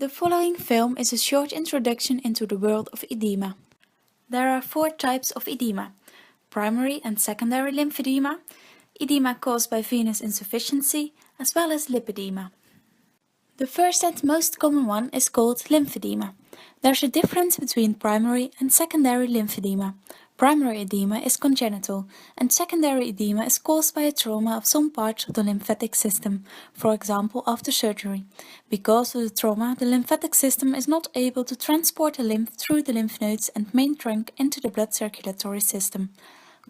The following film is a short introduction into the world of edema. There are 4 types of edema: primary and secondary lymphedema, edema caused by venous insufficiency, as well as lipedema. The first and most common one is called lymphedema. There's a difference between primary and secondary lymphedema. Primary edema is congenital, and secondary edema is caused by a trauma of some parts of the lymphatic system, for example after surgery. Because of the trauma, the lymphatic system is not able to transport the lymph through the lymph nodes and main trunk into the blood circulatory system.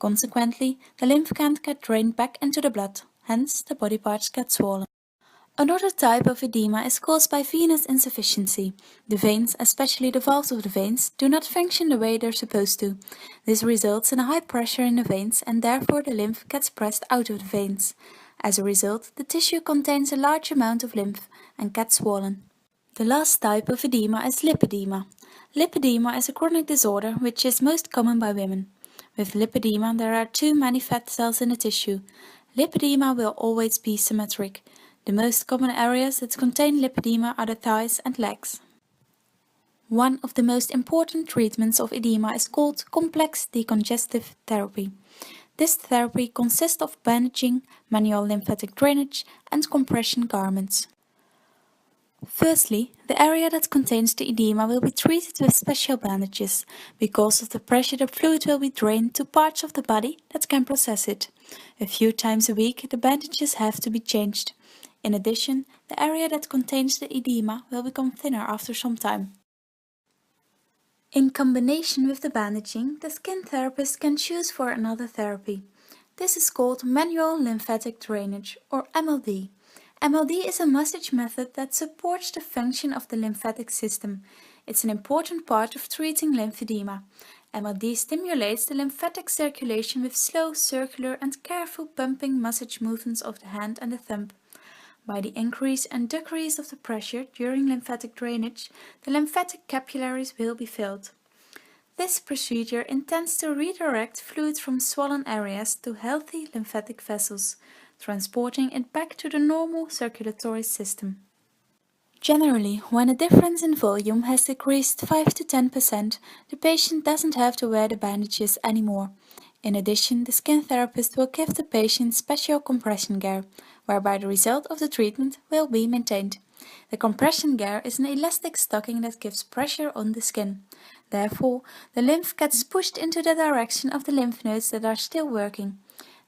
Consequently, the lymph can't get drained back into the blood, hence the body parts get swollen. Another type of edema is caused by venous insufficiency. The veins, especially the valves of the veins, do not function the way they're supposed to. This results in a high pressure in the veins and therefore the lymph gets pressed out of the veins. As a result, the tissue contains a large amount of lymph and gets swollen. The last type of edema is lipedema. Lipedema is a chronic disorder which is most common by women. With lipedema there are too many fat cells in the tissue. Lipedema will always be symmetric. The most common areas that contain lipedema are the thighs and legs. One of the most important treatments of edema is called complex decongestive therapy. This therapy consists of bandaging, manual lymphatic drainage, and compression garments. Firstly, the area that contains the edema will be treated with special bandages. Because of the pressure, the fluid will be drained to parts of the body that can process it. A few times a week, the bandages have to be changed. In addition, the area that contains the edema will become thinner after some time. In combination with the bandaging, the skin therapist can choose for another therapy. This is called manual lymphatic drainage, or MLD. MLD is a massage method that supports the function of the lymphatic system. It's an important part of treating lymphedema. MLD stimulates the lymphatic circulation with slow, circular and careful pumping massage movements of the hand and the thumb. By the increase and decrease of the pressure during lymphatic drainage, the lymphatic capillaries will be filled. This procedure intends to redirect fluid from swollen areas to healthy lymphatic vessels, transporting it back to the normal circulatory system. Generally, when a difference in volume has decreased 5 to 10%, the patient doesn't have to wear the bandages anymore. In addition, the skin therapist will give the patient special compression gear, whereby the result of the treatment will be maintained. The compression gear is an elastic stocking that gives pressure on the skin. Therefore, the lymph gets pushed into the direction of the lymph nodes that are still working.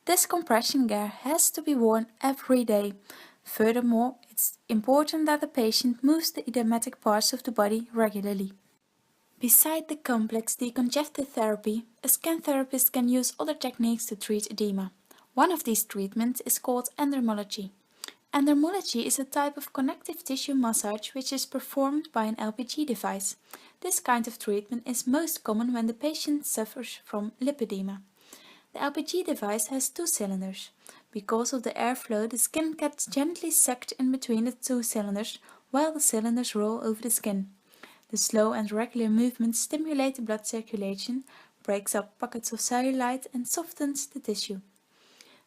This compression gear has to be worn every day. Furthermore, it's important that the patient moves the edematic parts of the body regularly. Beside the complex decongestive therapy, a skin therapist can use other techniques to treat edema. One of these treatments is called endermology. Endermology is a type of connective tissue massage which is performed by an LPG device. This kind of treatment is most common when the patient suffers from lipedema. The LPG device has 2 cylinders. Because of the airflow, the skin gets gently sucked in between the 2 cylinders while the cylinders roll over the skin. The slow and regular movements stimulate the blood circulation, breaks up pockets of cellulite and softens the tissue,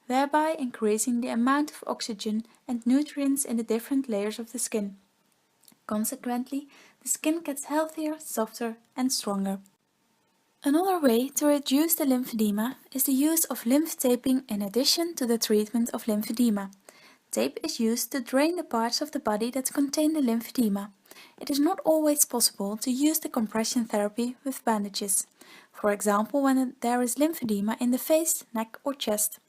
thereby increasing the amount of oxygen and nutrients in the different layers of the skin. Consequently, the skin gets healthier, softer and stronger. Another way to reduce the lymphedema is the use of lymph taping in addition to the treatment of lymphedema. Tape is used to drain the parts of the body that contain the lymphedema. It is not always possible to use the compression therapy with bandages, for example when there is lymphedema in the face, neck or chest.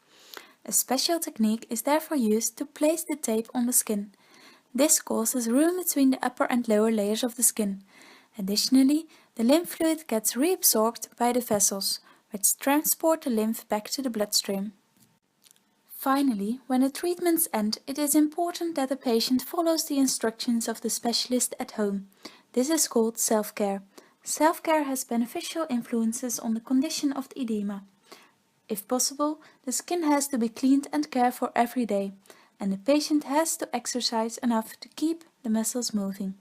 A special technique is therefore used to place the tape on the skin. This causes room between the upper and lower layers of the skin. Additionally, the lymph fluid gets reabsorbed by the vessels, which transport the lymph back to the bloodstream. Finally, when the treatments end, it is important that the patient follows the instructions of the specialist at home. This is called self-care. Self-care has beneficial influences on the condition of the edema. If possible, the skin has to be cleaned and cared for every day, and the patient has to exercise enough to keep the muscles moving.